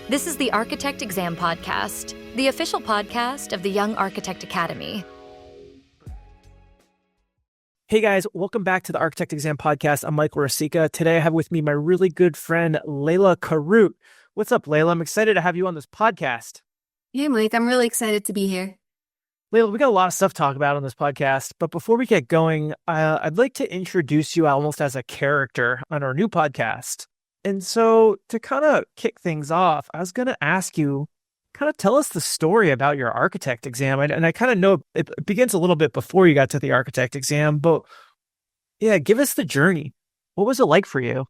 This is the Architect Exam Podcast, the official podcast of the Young Architect Academy. Hey guys, welcome back to the Architect Exam Podcast. I'm Michael Rosica. Today I have with me my really good friend, Layla Qarout. What's up, Layla? I'm excited to have you on this podcast. Hey, Mike. I'm really excited to be here. Layla, we got a lot of stuff to talk about on this podcast, but before we get going, I'd like to introduce you almost as a character on our new podcast. And so to kind of kick things off, I was going to ask you, kind of tell us the story about your architect exam. And I kind of know it begins a little bit before you got to the architect exam, but yeah, give us the journey. What was it like for you?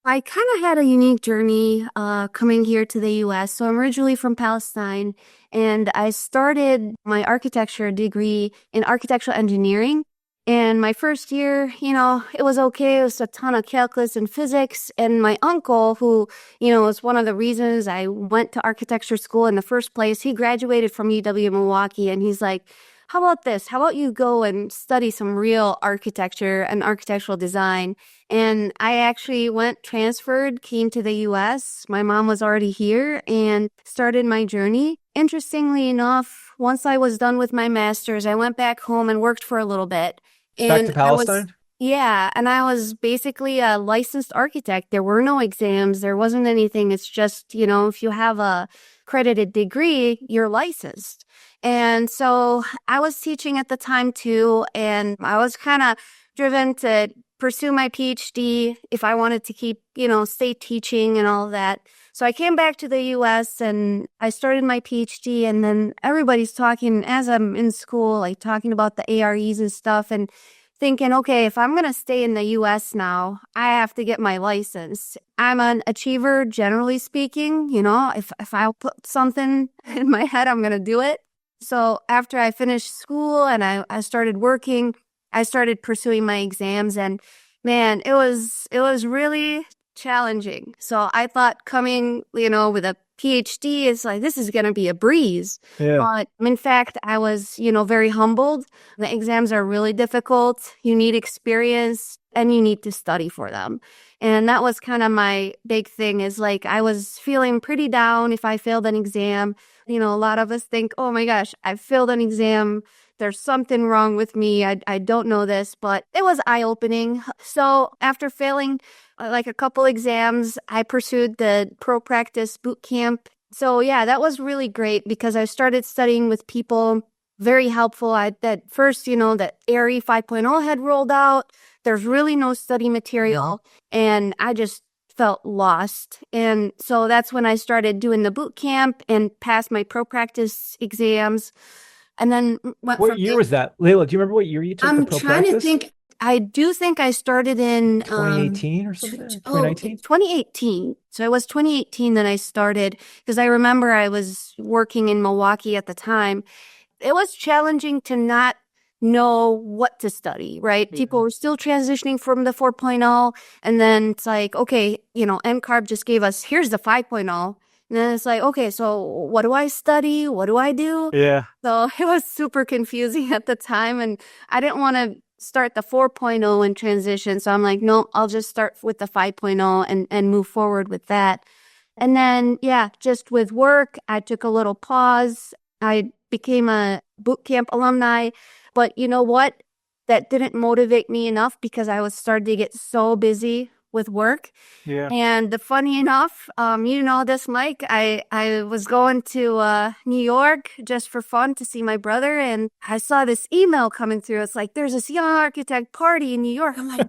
I kind of had a unique journey coming here to the U.S. So I'm originally from Palestine, and I started my architecture degree in architectural engineering. And my first year, it was okay. It was a ton of calculus and physics. And my uncle, who, was one of the reasons I went to architecture school in the first place, he graduated from UW-Milwaukee, and he's like, how about this? How about you go and study some real architecture and architectural design? And I actually transferred, came to the U.S. My mom was already here and started my journey. Interestingly enough, once I was done with my master's, I went back home and worked for a little bit. Back to Palestine? And I was basically a licensed architect. There were no exams. There wasn't anything. It's just, if you have a accredited degree, you're licensed. And so I was teaching at the time too, and I was kind of driven to pursue my PhD if I wanted to keep, stay teaching and all of that. So I came back to the US and I started my PhD, and then everybody's talking as I'm in school, like talking about the AREs and stuff, and thinking, okay, if I'm going to stay in the US now, I have to get my license. I'm an achiever, generally speaking. If I put something in my head, I'm going to do it. So after I finished school and I started working, I started pursuing my exams, and man, it was really challenging. So I thought coming, with a PhD is like, this is going to be a breeze. Yeah. But in fact, I was, very humbled. The exams are really difficult. You need experience and you need to study for them. And that was kind of my big thing, is like, I was feeling pretty down if I failed an exam. A lot of us think, oh my gosh, I failed an exam. There's something wrong with me. I don't know this, but it was eye-opening. So after failing like a couple exams, I pursued the pro practice boot camp. So yeah, that was really great because I started studying with people, very helpful. That first, that ARE 5.0 had rolled out. There's really no study material, and I just felt lost. And so that's when I started doing the boot camp and passed my pro practice exams. And then what year was that? Layla, do you remember what year you took the pro practice? I'm trying to think. I do think I started in 2018 or something? 2019? 2018. So it was 2018 that I started, because I remember I was working in Milwaukee at the time. It was challenging to not know what to study, right? People were still transitioning from the 4.0, and then it's like, okay, NCARB just gave us, here's the 5.0. And then it's like, okay, so what do I study? What do I do? Yeah. So it was super confusing at the time, and I didn't want to start the 4.0 and transition. So I'm like, no, I'll just start with the 5.0 and move forward with that. And then, just with work, I took a little pause. I became a boot camp alumni, but you know what? That didn't motivate me enough because I was starting to get so busy with work. Yeah. And funny enough, this, Mike, I was going to New York just for fun to see my brother, and I saw this email coming through. It's like, there's this young architect party in New York. I'm like,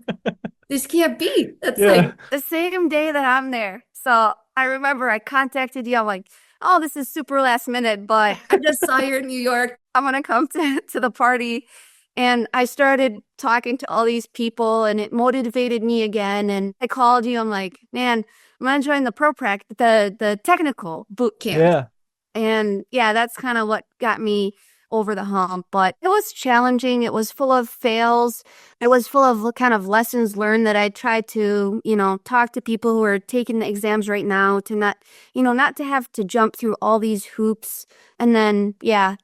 this can't be. It's like the same day that I'm there. So I remember I contacted you. I'm like, oh, this is super last minute, but I just saw you're in New York. I'm going to come to the party. And I started talking to all these people, and it motivated me again. And I called you. I'm like, man, I'm going to join the the technical boot camp. Yeah. And that's kind of what got me over the hump. But it was challenging. It was full of fails. It was full of kind of lessons learned that I tried to, talk to people who are taking the exams right now to not to have to jump through all these hoops. And then,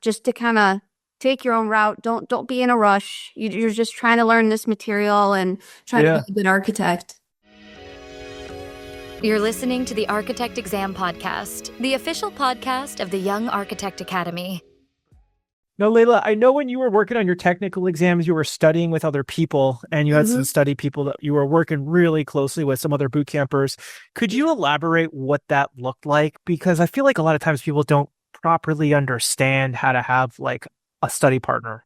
just to kind of take your own route. Don't be in a rush. You're just trying to learn this material and trying to be a good architect. You're listening to the Architect Exam Podcast, the official podcast of the Young Architect Academy. Now, Layla, I know when you were working on your technical exams, you were studying with other people and you had some study people that you were working really closely with, some other boot campers. Could you elaborate what that looked like? Because I feel like a lot of times people don't properly understand how to have like a study partner.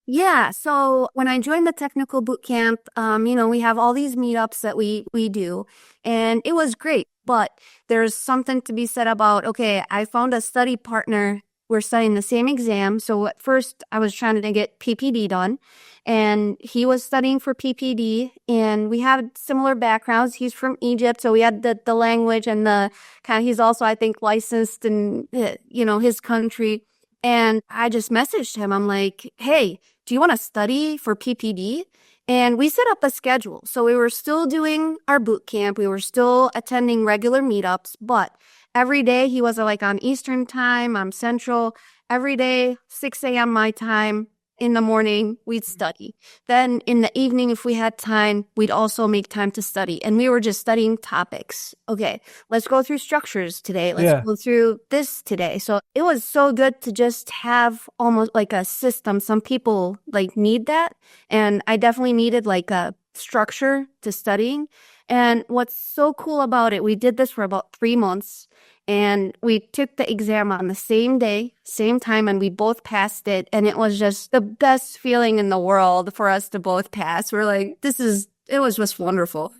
Yeah. So when I joined the technical boot camp, we have all these meetups that we do, and it was great. But there's something to be said about, okay, I found a study partner. We're studying the same exam. So at first I was trying to get PPD done, and he was studying for PPD, and we had similar backgrounds. He's from Egypt, so we had the language and the kind of, he's also, I think, licensed in, his country. And I just messaged him. I'm like, hey, do you want to study for PPD? And we set up a schedule. So we were still doing our boot camp. We were still attending regular meetups, but every day he was like on Eastern time, I'm Central. Every day, 6 a.m. my time. In the morning, we'd study. Then in the evening, if we had time, we'd also make time to study. And we were just studying topics. Okay, let's go through structures today. Let's go through this today. So it was so good to just have almost like a system. Some people like need that. And I definitely needed like a structure to studying. And what's so cool about it, we did this for about 3 months. And we took the exam on the same day, same time, and we both passed it. And it was just the best feeling in the world for us to both pass. We're like, it was just wonderful.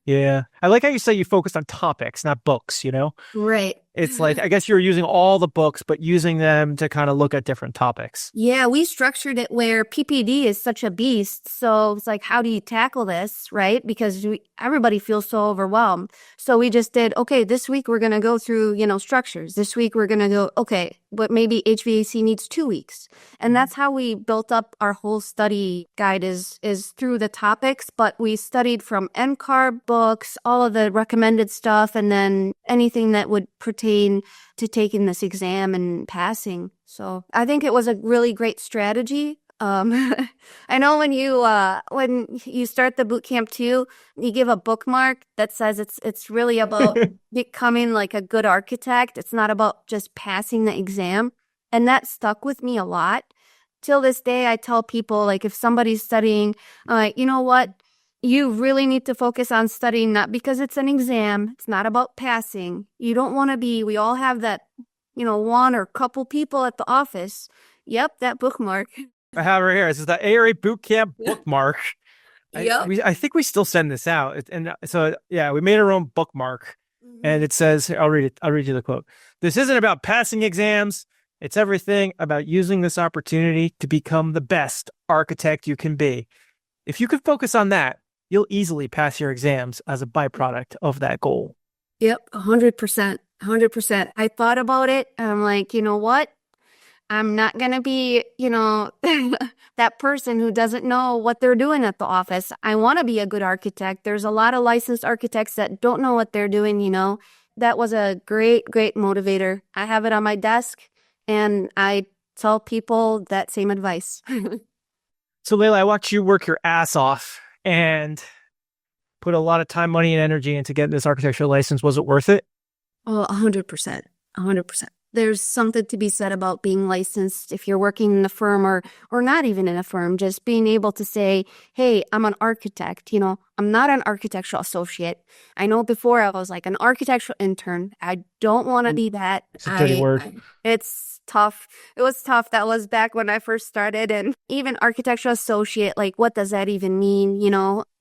Yeah. I like how you say you focused on topics, not books, Right. It's like, I guess you're using all the books, but using them to kind of look at different topics. Yeah, we structured it where PPD is such a beast. So it's like, how do you tackle this, right? Because everybody feels so overwhelmed. So we just did, okay, this week we're going to go through, structures. This week we're going to go, okay, but maybe HVAC needs 2 weeks. And that's how we built up our whole study guide is through the topics. But we studied from NCARB books, all of the recommended stuff, and then anything that would pertain to taking this exam and passing. So I think it was a really great strategy. I know when you start the boot camp too, you give a bookmark that says it's really about becoming like a good architect. It's not about just passing the exam. And that stuck with me a lot. Till this day, I tell people, like, if somebody's studying, you know what? You really need to focus on studying, not because it's an exam. It's not about passing. You don't want to we all have that, one or couple people at the office. Yep, that bookmark. I have it right here. This is the ARA Boot Camp bookmark. Yep. I think we still send this out. And so, yeah, we made our own bookmark. And it says, I'll read it. I'll read you the quote. This isn't about passing exams. It's everything about using this opportunity to become the best architect you can be. If you could focus on that, you'll easily pass your exams as a byproduct of that goal. Yep, 100%. 100%. I thought about it, and I'm like, you know what? I'm not going to be, that person who doesn't know what they're doing at the office. I want to be a good architect. There's a lot of licensed architects that don't know what they're doing, That was a great, great motivator. I have it on my desk, and I tell people that same advice. So, Layla, I watched you work your ass off and put a lot of time, money, and energy into getting this architectural license. Was it worth it? Oh, 100%. 100%. There's something to be said about being licensed if you're working in a firm or not even in a firm, just being able to say, hey, I'm an architect, I'm not an architectural associate. I know before I was like an architectural intern. I don't want to be that. It's a dirty word. It's tough. It was tough. That was back when I first started. And even architectural associate, like, what does that even mean,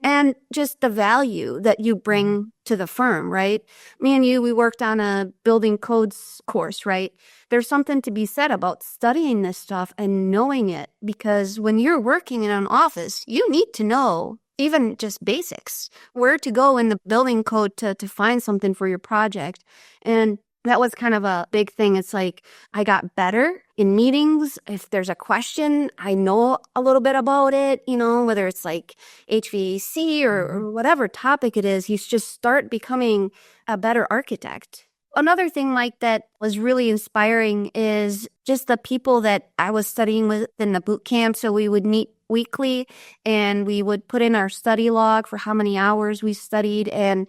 And just the value that you bring to the firm, right? Me and you, we worked on a building codes course, right? There's something to be said about studying this stuff and knowing it, because when you're working in an office, you need to know even just basics, where to go in the building code to find something for your project. And that was kind of a big thing. It's like I got better in meetings. If there's a question, I know a little bit about it, whether it's like HVAC or whatever topic it is, you just start becoming a better architect. Another thing like that was really inspiring is just the people that I was studying with in the boot camp. So we would meet weekly and we would put in our study log for how many hours we studied. And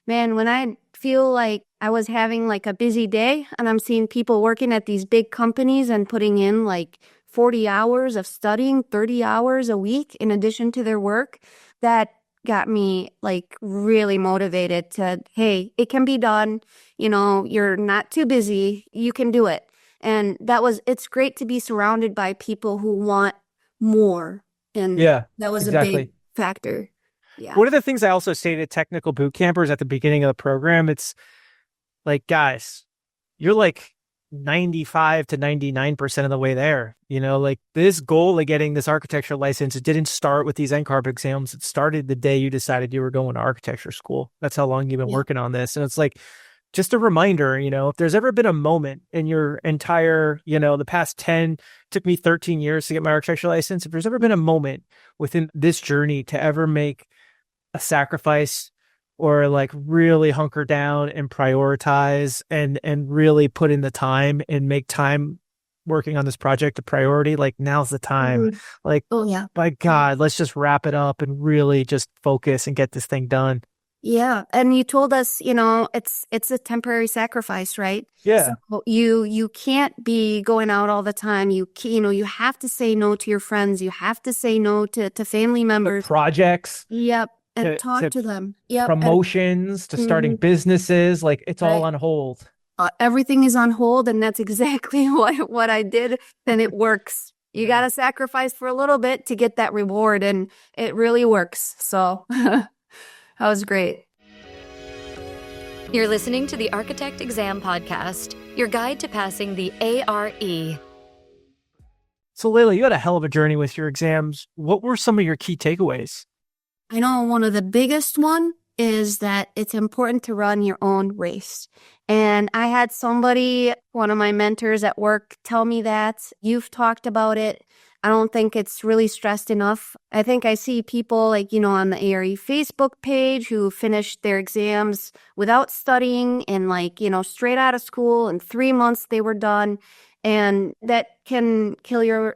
man, when I feel like I was having like a busy day, and I'm seeing people working at these big companies and putting in like 40 hours of studying, 30 hours a week in addition to their work. That got me like really motivated to, hey, it can be done. You're not too busy. You can do it. And it's great to be surrounded by people who want more. And Yeah, that was a exactly. big factor. Yeah. One of the things I also say to technical boot campers at the beginning of the program, it's like, guys, you're like 95 to 99% of the way there. Like this goal of getting this architecture license, it didn't start with these NCARB exams. It started the day you decided you were going to architecture school. That's how long you've been working on this. And it's like, just a reminder, if there's ever been a moment in your entire, the past 10, took me 13 years to get my architecture license. If there's ever been a moment within this journey to ever make a sacrifice or like really hunker down and prioritize and really put in the time and make time working on this project a priority, like now's the time. Like, oh yeah, by God, let's just wrap it up and really just focus and get this thing done. Yeah. And you told us, it's a temporary sacrifice, right? Yeah. So you can't be going out all the time. You have to say no to your friends. You have to say no to family members. Projects. Yep. And talk to them. Yep. Promotions, to starting businesses, like it's all on hold. Everything is on hold, and that's exactly what I did, and it works. You got to sacrifice for a little bit to get that reward, and it really works. So that was great. You're listening to the Architect Exam Podcast, your guide to passing the ARE. So Layla, you had a hell of a journey with your exams. What were some of your key takeaways? I know one of the biggest one is that it's important to run your own race. And I had somebody, one of my mentors at work, tell me that. You've talked about it. I don't think it's really stressed enough. I think I see people like, on the ARE Facebook page who finished their exams without studying and straight out of school. In 3 months they were done. And that can kill your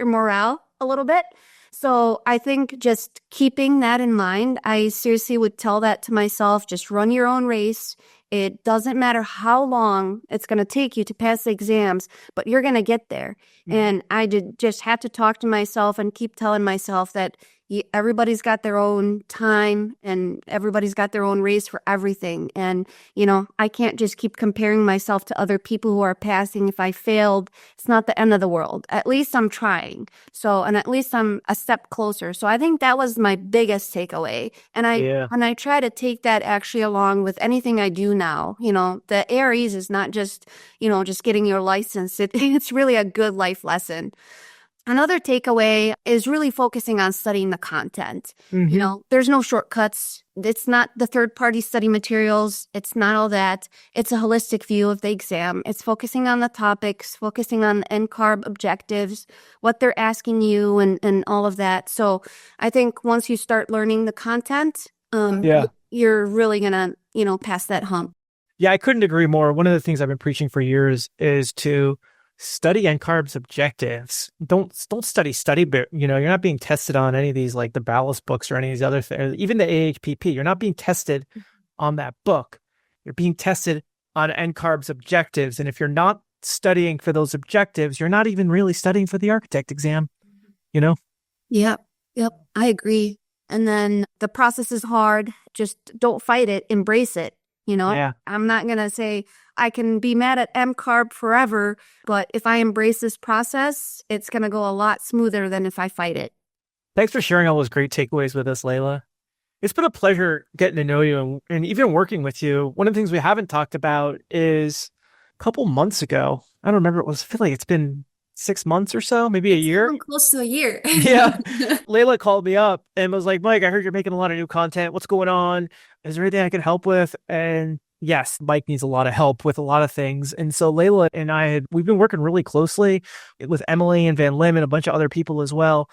morale a little bit. So I think just keeping that in mind, I seriously would tell that to myself, just run your own race. It doesn't matter how long it's going to take you to pass the exams, but you're going to get there. And I just have to talk to myself and keep telling myself that everybody's got their own time and everybody's got their own race for everything. And, I can't just keep comparing myself to other people who are passing. If I failed, it's not the end of the world. At least I'm trying. And at least I'm a step closer. So I think that was my biggest takeaway. And I try to take that actually along with anything I do now. The AREs is not just, just getting your license. It's really a good life lesson. Another takeaway is really focusing on studying the content. There's no shortcuts. It's not the third-party study materials. It's not all that. It's a holistic view of the exam. It's focusing on the topics, focusing on the NCARB objectives, what they're asking you, and all of that. So I think once you start learning the content, you're really going to, pass that hump. Yeah, I couldn't agree more. One of the things I've been preaching for years is to study NCARB's objectives. Don't study, but you're not being tested on any of these, like the ballast books or any of these other things, even the AHPP. You're not being tested on that book. You're being tested on NCARB's objectives. And if you're not studying for those objectives, you're not even really studying for the architect exam, Yep. I agree. And then the process is hard. Just don't fight it. Embrace it. I'm not going to say I can be mad at NCARB forever, but if I embrace this process, it's going to go a lot smoother than if I fight it. Thanks for sharing all those great takeaways with us, Layla. It's been a pleasure getting to know you and even working with you. One of the things we haven't talked about is a couple months ago. I don't remember. I feel like it's been 6 months or so, maybe a year. Close to a year. Yeah. Layla called me up and was like, Mike, I heard you're making a lot of new content. What's going on? Is there anything I can help with? And yes, Mike needs a lot of help with a lot of things. And so Layla and we've been working really closely with Emily and Van Lim and a bunch of other people as well.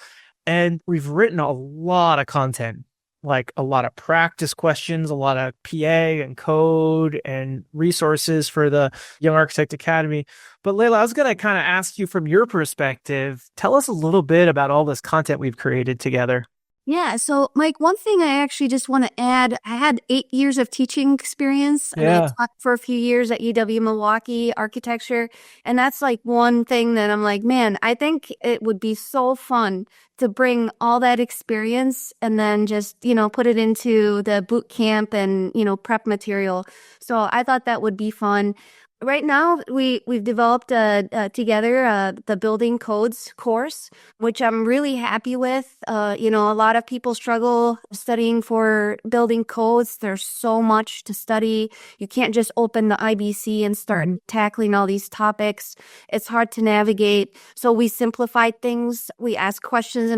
And we've written a lot of content, like a lot of practice questions, a lot of PA and code and resources for the Young Architect Academy. But Layla, I was going to kind of ask you from your perspective, tell us a little bit about all this content we've created together. Yeah. So, Mike, one thing I actually just want to add, I had 8 years of teaching experience and I Yeah. taught for a few years at UW Milwaukee architecture. And that's like one thing that I'm like, man, I think it would be so fun to bring all that experience and then just, put it into the boot camp and, prep material. So I thought that would be fun. Right now, we've developed together the building codes course, which I'm really happy with. A lot of people struggle studying for building codes. There's so much to study. You can't just open the IBC and start tackling all these topics. It's hard to navigate. So we simplified things. We ask questions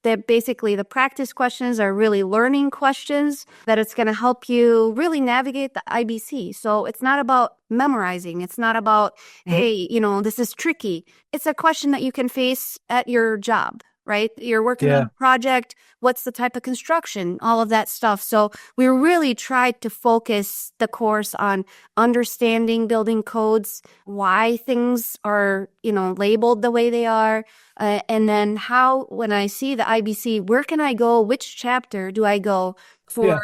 that basically the practice questions are really learning questions that it's going to help you really navigate the IBC. So it's not about memorizing. It's not about, hey, this is tricky. It's a question that you can face at your job, right? You're working on a project. What's the type of construction? All of that stuff. So we really tried to focus the course on understanding building codes, why things are, labeled the way they are. And then when I see the IBC, where can I go? Which chapter do I go for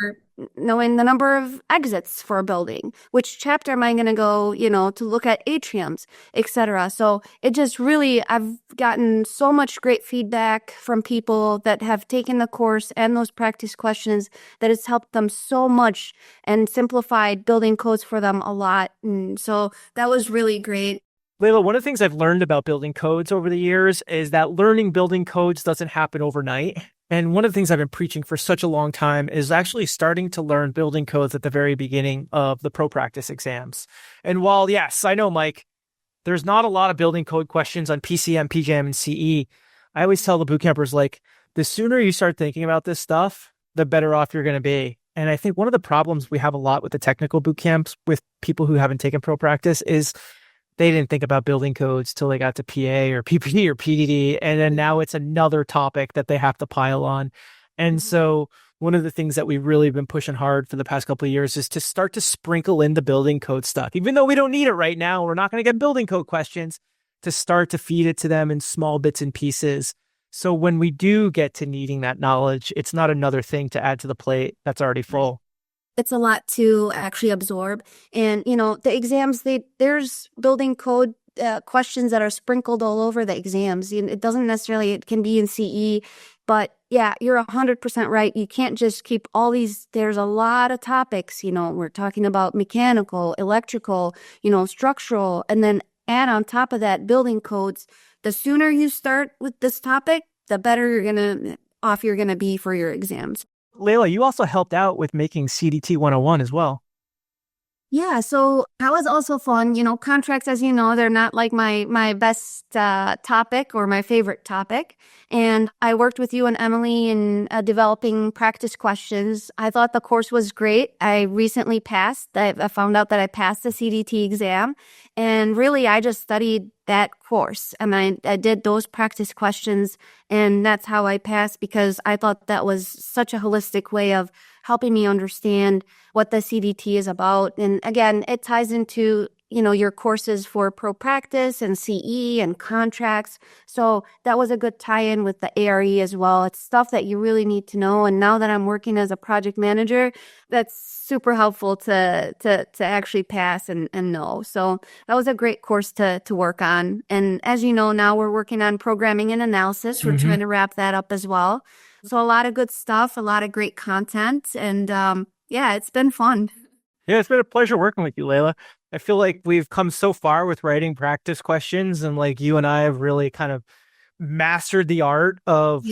knowing the number of exits for a building? Which chapter am I going to go, to look at atriums, etc. So it just really, I've gotten so much great feedback from people that have taken the course and those practice questions that it's helped them so much and simplified building codes for them a lot. And so that was really great. Layla, one of the things I've learned about building codes over the years is that learning building codes doesn't happen overnight. And one of the things I've been preaching for such a long time is actually starting to learn building codes at the very beginning of the pro practice exams. And while, yes, I know, Mike, there's not a lot of building code questions on PCM, PJM, and CE, I always tell the boot campers, the sooner you start thinking about this stuff, the better off you're going to be. And I think one of the problems we have a lot with the technical boot camps with people who haven't taken pro practice is they didn't think about building codes till they got to PA or PPD or PDD. And then now it's another topic that they have to pile on. And so one of the things that we've really been pushing hard for the past couple of years is to start to sprinkle in the building code stuff. Even though we don't need it right now, we're not going to get building code questions, to start to feed it to them in small bits and pieces. So when we do get to needing that knowledge, it's not another thing to add to the plate that's already full. It's a lot to actually absorb. And, the exams, there's building code questions that are sprinkled all over the exams. It doesn't necessarily, it can be in CE, but yeah, you're 100% right. You can't just keep all these, there's a lot of topics, we're talking about mechanical, electrical, structural, and then add on top of that building codes. The sooner you start with this topic, the better you're going to be for your exams. Layla, you also helped out with making CDT 101 as well. Yeah, so that was also fun. Contracts, as you know, they're not like my best topic or my favorite topic. And I worked with you and Emily in developing practice questions. I thought the course was great. I recently passed. I found out that I passed the CDT exam. And really, I just studied that course. And I did those practice questions. And that's how I passed, because I thought that was such a holistic way of helping me understand what the CDT is about. And again, it ties into, your courses for pro practice and CE and contracts. So that was a good tie-in with the ARE as well. It's stuff that you really need to know. And now that I'm working as a project manager, that's super helpful to actually pass and know. So that was a great course to work on. And as you know, now we're working on programming and analysis. We're trying to wrap that up as well. So a lot of good stuff, a lot of great content. And it's been fun. Yeah, it's been a pleasure working with you, Layla. I feel like we've come so far with writing practice questions, and you and I have really kind of mastered the art of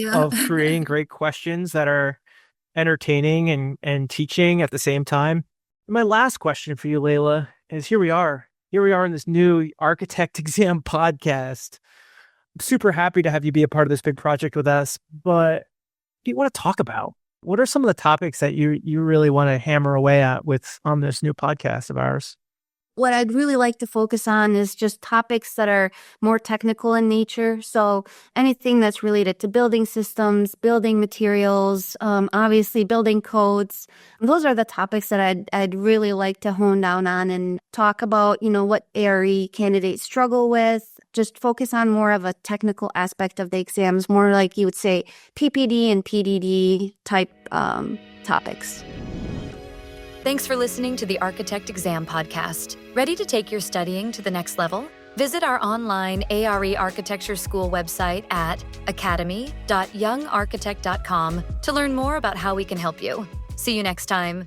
creating great questions that are entertaining and teaching at the same time. My last question for you, Layla, is here we are in this new Architect Exam podcast. I'm super happy to have you be a part of this big project with us, but what do you want to talk about? What are some of the topics that you really want to hammer away at on this new podcast of ours? What I'd really like to focus on is just topics that are more technical in nature. So anything that's related to building systems, building materials, obviously building codes. Those are the topics that I'd really like to hone down on and talk about, what ARE candidates struggle with, just focus on more of a technical aspect of the exams, more like you would say PPD and PDD type topics. Thanks for listening to the Architect Exam Podcast. Ready to take your studying to the next level? Visit our online ARE Architecture School website at academy.youngarchitect.com to learn more about how we can help you. See you next time.